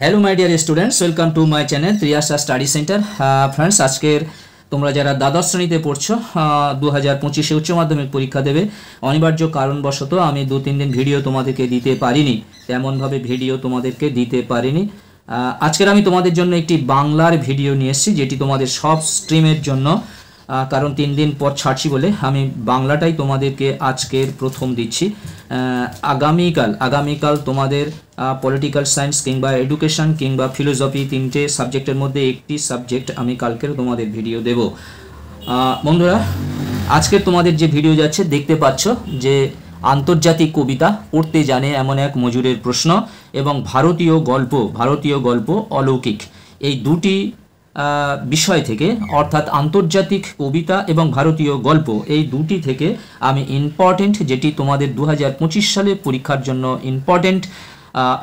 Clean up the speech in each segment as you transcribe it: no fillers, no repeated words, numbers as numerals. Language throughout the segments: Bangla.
Hello my dear students, welcome to my channel Triyasha study centre. Friends, आजकेर তোমরা যারা দ্বাদশ শ্রেণীতে পড়ছো 2025 উচ্চ মাধ্যমিক পরীক্ষা দেবে, অনিবার্য কারণবশত আমি 2-3 দিন ভিডিও তোমাদেরকে দিতে পারিনি, তেমনভাবে ভিডিও তোমাদেরকে দিতে পারিনি। আজকের আমি তোমাদের জন্য একটি বাংলার ভিডিও নিয়ে এসেছি, যেটি তোমাদের সব স্ট্রিমের জন্য, কারণ 3 দিন পর ছাড়ছি বলে আমি বাংলাটাই তোমাদেরকে আজকের প্রথম দিচ্ছি। আগামীকাল তোমাদের পলিটিক্যাল সায়েন্স কিংবা এডুকেশন কিংবা ফিলোসফি তিনটে সাবজেক্টের মধ্যে একটি সাবজেক্ট আমি কালকের তোমাদের ভিডিও দেব। বন্ধুরা, আজকের তোমাদের যে ভিডিও যাচ্ছে দেখতে পাচ্ছ যে আন্তর্জাতিক কবিতা পড়তে জানে এমন এক মজুরের প্রশ্ন এবং ভারতীয় গল্প অলৌকিক, এই দুটি বিষয় থেকে, অর্থাৎ আন্তর্জাতিক কবিতা এবং ভারতীয় গল্প, এই দুটি থেকে আমি ইম্পর্টেন্ট, যেটি তোমাদের 2025 সালে পরীক্ষার জন্য ইম্পর্টেন্ট,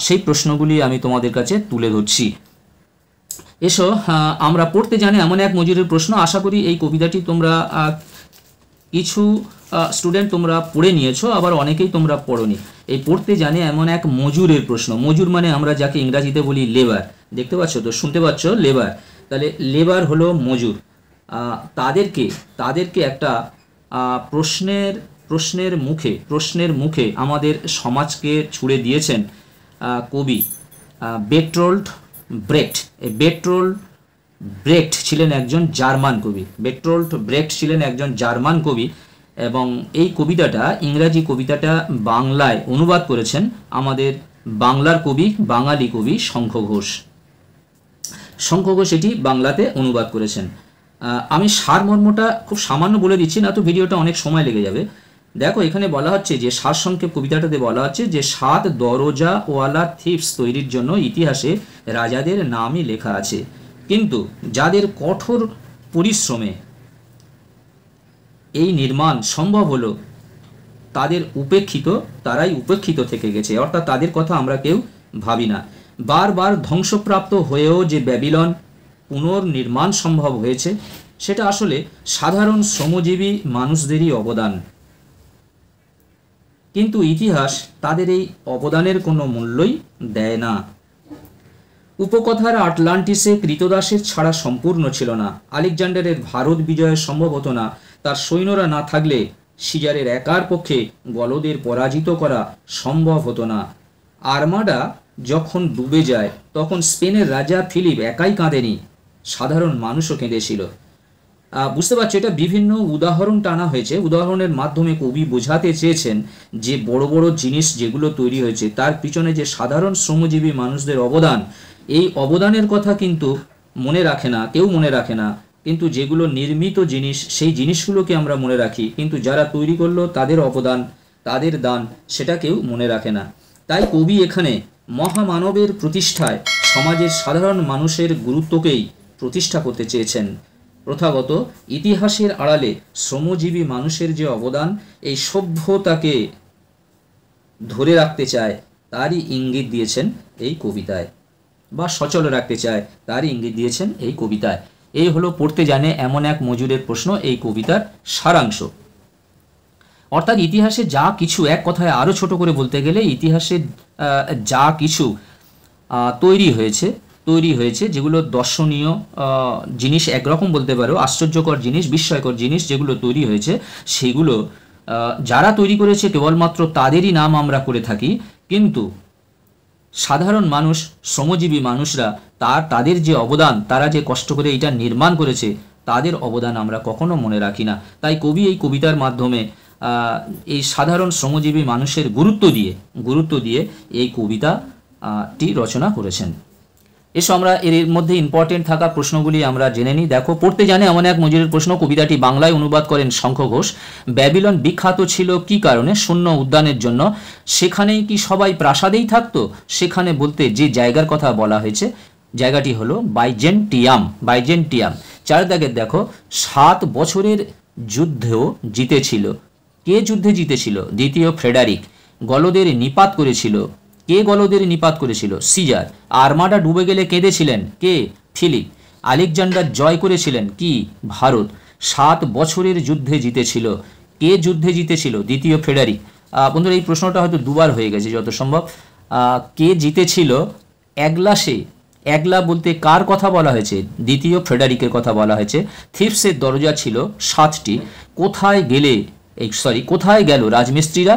সেই প্রশ্নগুলি আমি তোমাদের কাছে তুলে ধরছি। এসো, আমরা পড়তে জানি এমন এক মজুরের প্রশ্ন। আশা করি এই কবিতাটি তোমরা কিছু স্টুডেন্ট তোমরা পড়ে নিয়েছো, আবার অনেকেই তোমরা পড়োনি। এই পড়তে জানে এমন এক মজুরের প্রশ্ন। মজুর মানে আমরা যাকে ইংরাজিতে বলি লেবার। দেখতে পাচ্ছ তো, শুনতে পাচ্ছ, লেবার। তাহলে লেবার হলো মজুর। তাদেরকে একটা প্রশ্নের মুখে আমাদের সমাজকে ছুড়ে দিয়েছেন কবি বেরটোল্ট ব্রেখট। বেরটোল্ট ব্রেখট ছিলেন একজন জার্মান কবি, এবং এই কবিতাটা, ইংরাজি কবিতাটা বাংলায় অনুবাদ করেছেন আমাদের বাঙালি কবি শঙ্খ ঘোষ। এটি বাংলাতে অনুবাদ করেছেন। আমি সারমর্মটা খুব সামান্য বলে দিচ্ছি, না তো ভিডিওটা অনেক সময় লেগে যাবে। দেখো, এখানে বলা হচ্ছে যে সারসংক্ষেপ কবিতাটাতে বলা হচ্ছে যে 7 দরজাওয়ালা থিপস তৈরির জন্য ইতিহাসে রাজাদের নামই লেখা আছে, কিন্তু যাদের কঠোর পরিশ্রমে এই নির্মাণ সম্ভব হলো তারাই উপেক্ষিত থেকে গেছে, অর্থাৎ তাদের কথা আমরা কেউ ভাবি না। বারবার ধ্বংসপ্রাপ্ত হয়েও যে ব্যাবিলন পুনর্নির্মাণ সম্ভব হয়েছে, সেটা আসলে সাধারণ শ্রমজীবী মানুষদেরই অবদান, কিন্তু ইতিহাস তাদের এই অবদানের কোনো মূল্যই দেয় না। উপকথার আটলান্টিসে কৃতদাসের ছাড়া সম্পূর্ণ ছিল না। আলেকজান্ডারের ভারত বিজয় সম্ভব হতো না, তার সৈন্যরা না থাকলে সিজারের একার পক্ষে গলদের পরাজিত করা সম্ভব হতো না। আর্মাডা যখন ডুবে যায়, তখন স্পেনের রাজা ফিলিপ একাই কাঁদেনি, সাধারণ মানুষও কেঁদেছিল। বুঝতে পারছো, এটা বিভিন্ন উদাহরণ টানা হয়েছে। উদাহরণের মাধ্যমে কবি বোঝাতে চেয়েছেন যে বড় বড় জিনিস যেগুলো তৈরি হয়েছে, তার পিছনে যে সাধারণ শ্রমজীবী মানুষদের অবদান, এই অবদানের কথা কিন্তু কেউ মনে রাখে না। কিন্তু যেগুলো নির্মিত জিনিস, সেই জিনিসগুলোকে আমরা মনে রাখি, কিন্তু যারা তৈরি করলো তাদের অবদান, তাদের দান, সেটা কেউ মনে রাখে না। তাই কবি এখানে মহামানবের প্রতিষ্ঠায় সমাজের সাধারণ মানুষের গুরুত্বকেই প্রতিষ্ঠা করতে চেয়েছেন। প্রথাগত ইতিহাসের আড়ালে শ্রমজীবী মানুষের যে অবদান, এই সভ্যতাকে ধরে রাখতে চায়, তারই ইঙ্গিত দিয়েছেন এই কবিতায়, বা সচল রাখতে চায় তারই ইঙ্গিত দিয়েছেন এই কবিতায়। এই হলো পড়তে জানে এমন এক মজুরের প্রশ্ন, এই কবিতার সারাংশ। অর্থাৎ ইতিহাসে যা কিছু, এক কথায় আরও ছোট করে বলতে গেলে, ইতিহাসে যা কিছু তৈরি হয়েছে যেগুলো দর্শনীয় জিনিস, একরকম বলতে পারো আশ্চর্যকর জিনিস, বিস্ময়কর জিনিস যেগুলো তৈরি হয়েছে, সেগুলো যারা তৈরি করেছে কেবলমাত্র তাদেরই নাম আমরা করে থাকি, কিন্তু সাধারণ মানুষ, শ্রমজীবী মানুষরা, তাদের যে অবদান, তারা যে কষ্ট করে এটা নির্মাণ করেছে, তাদের অবদান আমরা কখনো মনে রাখি না। তাই কবি এই কবিতার মাধ্যমে এই সাধারণ শ্রমজীবী মানুষের গুরুত্ব দিয়ে এই কবিতাটি রচনা করেছেন। এসো আমরা এর মধ্যে ইম্পর্টেন্ট থাকা প্রশ্নগুলি আমরা জেনে নিই। দেখো, পড়তে জানে এমন এক মজুরের প্রশ্ন। কবিতাটি বাংলায় অনুবাদ করেন শঙ্খ ঘোষ। ব্যাবিলন বিখ্যাত ছিল কি কারণে? শূন্য উদ্যানের জন্য। সেখানেই কি সবাই প্রাসাদেই থাকতো? সেখানে বলতে যে জায়গার কথা বলা হয়েছে, জায়গাটি হলো বাইজেন্টিয়াম। 4 দাগের দেখো, 7 বছরের যুদ্ধেও জিতেছিল। কে যুদ্ধে জিতেছিল? দ্বিতীয় ফ্রেডারিক। গলদের নিপাত করেছিল। কে গলদের নিপাত করেছিল? সিজার। আর্মাডা ডুবে গেলে কেঁদেছিলেন কে? ফিলিপ। আলেকজান্ডার জয় করেছিলেন কি? ভারত। 7 বছরের যুদ্ধে জিতেছিল। কে যুদ্ধে জিতেছিল? দ্বিতীয় ফ্রেডারিক। বন্ধুরা, এই প্রশ্নটা হয়তো দুবার হয়ে গেছে যত সম্ভব। কে জিতেছিল একলা একলা বলতে কার কথা বলা হয়েছে? দ্বিতীয় ফ্রেডারিকের কথা বলা হয়েছে। থিপসের দরজা ছিল 7টি। কোথায় গেল রাজমিস্ত্রিরা?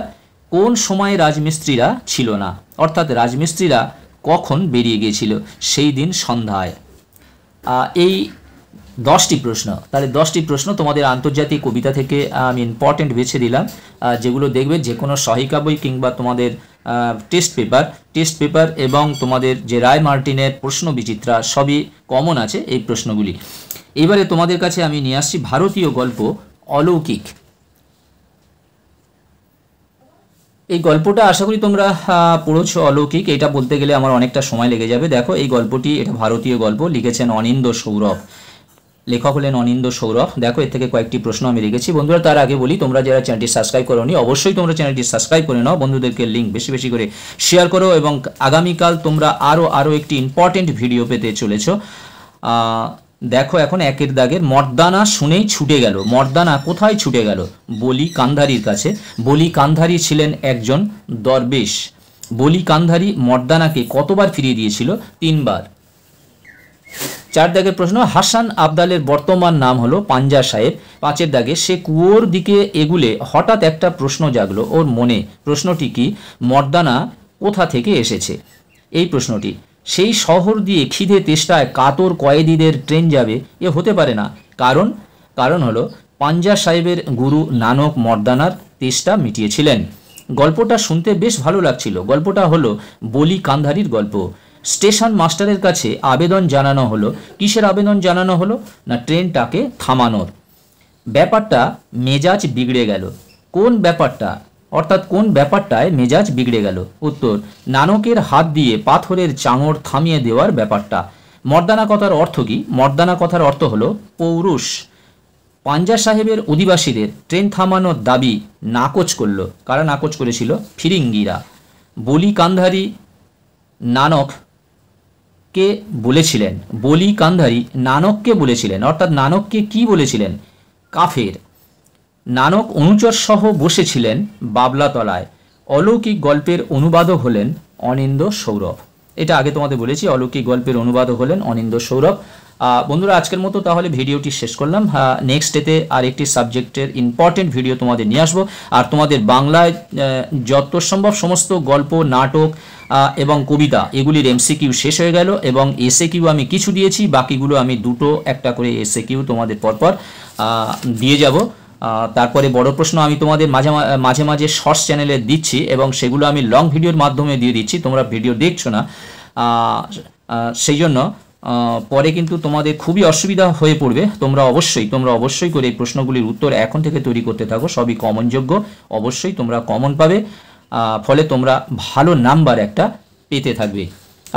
কোন সময়ে রাজমিস্ত্রিরা ছিল না, অর্থাৎ রাজমিস্ত্রিরা কখন বেরিয়ে গিয়েছিল? সেই দিন সন্ধ্যায়। এই 10টি প্রশ্ন, তাহলে 10টি প্রশ্ন তোমাদের আন্তর্জাতিক কবিতা থেকে আমি ইম্পর্টেন্ট বেছে দিলাম, যেগুলো দেখবে যে কোনো সহায়িকা বই কিংবা তোমাদের টেস্ট পেপার এবং তোমাদের যে রায় মার্টিনের প্রশ্ন বিচিত্রা সবই কমন আছে এই প্রশ্নগুলি। এবারে তোমাদের কাছে আমি নিয়ে আসছি ভারতীয় গল্প অলৌকিক। এই গল্পটা আশা করি তোমরা পড়েছো। অলৌকিক এটা বলতে গেলে আমার অনেকটা সময় লেগে যাবে। দেখো এই গল্পটি, এটা ভারতীয় গল্প, লিখেছেন অনিন্দ্য সৌরভ, লেখক হলেন অনিন্দ্য সৌরভ। দেখো এর থেকে কয়েকটি প্রশ্ন আমি রেখেছি। বন্ধুরা তার আগে বলি, তোমরা যারা চ্যানেলটি সাবস্ক্রাইব করোনি অবশ্যই তোমরা চ্যানেলটি সাবস্ক্রাইব করে নাও, বন্ধুদেরকে লিঙ্ক বেশি বেশি করে শেয়ার করো, এবং আগামীকাল তোমরা আরও একটি ইম্পর্টেন্ট ভিডিও পেতে চলেছো। দেখো এখন একের দাগের মর্দানা শুনেই ছুটে গেল। মর্দানা কোথায় ছুটে গেল? বলি কান্ধারীর কাছে। বলি কান্ধারী ছিলেন একজন দরবেশ। বলি কান্ধারী মর্দানাকে কতবার ফিরিয়ে দিয়েছিল? 3 বার। 4 দাগের প্রশ্ন, হাসান আবদালের বর্তমান নাম হলো পাঞ্জা সাহেব। 5 দাগে, সে কুয়োর দিকে এগুলে হঠাৎ একটা প্রশ্ন জাগলো ওর মনে। প্রশ্নটি কি? মর্দানা কোথা থেকে এসেছে? এই প্রশ্নটি। সেই শহর দিয়ে খিদে তেষ্টায় কাতর কয়েদিদের ট্রেন যাবে, এ হতে পারে না। কারণ হলো পাঞ্জা সাহেবের গুরু নানক মর্দানার তেষ্টা মিটিয়েছিলেন। গল্পটা শুনতে বেশ ভালো লাগছিল। গল্পটা হলো বলি কান্ধারীর গল্প। স্টেশন মাস্টারের কাছে আবেদন জানানো হলো। কিসের আবেদন জানানো হলো? না ট্রেনটাকে থামানোর। ব্যাপারটা মেজাজ বিগড়ে গেল। কোন ব্যাপারটা, অর্থাৎ কোন ব্যাপারটায় মেজাজ বিগড়ে গেল? উত্তর, নানকের হাত দিয়ে পাথরের চাঙড় থামিয়ে দেওয়ার ব্যাপারটা। মর্দানা কথার অর্থ কি? মর্দানা কথার অর্থ হলো পৌরুষ। পাঞ্জা সাহেবের অধিবাসীদের ট্রেন থামানোর দাবি নাকচ করল। কারা নাকচ করেছিল? ফিরিঙ্গিরা। বলি কান্ধারী নানককে বলেছিলেন। বলি কান্ধারী নানককে বলেছিলেন, অর্থাৎ নানককে কি বলেছিলেন? কাফের। নানক অনুচর সহ বসেছিলেন বাবলাতলায়। অলৌকিক গল্পের অনুবাদক হলেন অনিন্দ্য সৌরভ। এটা আগে তোমাদের বলেছি, অলৌকিক গল্পের অনুবাদক হলেন অনিন্দ্য সৌরভ। বন্ধুরা আজকের মতো তাহলে ভিডিওটি শেষ করলাম। নেক্সট ডেতে আরেকটি সাবজেক্টের ইম্পর্টেন্ট ভিডিও তোমাদের নিয়ে আসবো। আর তোমাদের বাংলায় যত সম্ভব সমস্ত গল্প, নাটক এবং কবিতা এগুলির MCQ শেষ হয়ে গেল, এবং SAQ আমি কিছু দিয়েছি, বাকিগুলো আমি 2টো একটা করে SAQ তোমাদের পরপর দিয়ে যাব। তারপরে বড় প্রশ্ন আমি তোমাদের মাঝে মাঝে শর্টস চ্যানেলে দিচ্ছি, এবং সেগুলো আমি লং ভিডিওর মাধ্যমে দিয়ে দিচ্ছি। তোমরা ভিডিও দেখছো না, সেই জন্য পরে কিন্তু তোমাদের খুবই অসুবিধা হয়ে পড়বে। তোমরা অবশ্যই করে এই প্রশ্নগুলির উত্তর এখন থেকে তৈরি করতে থাকো। সবই কমনযোগ্য, অবশ্যই তোমরা কমন পাবে, ফলে তোমরা ভালো নাম্বার একটা পেতে থাকবে।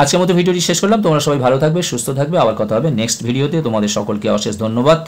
আজকের মতো ভিডিওটি শেষ করলাম। তোমরা সবাই ভালো থাকবে, সুস্থ থাকবে। আবার কথা হবে নেক্সট ভিডিওতে। তোমাদের সকলকে অশেষ ধন্যবাদ।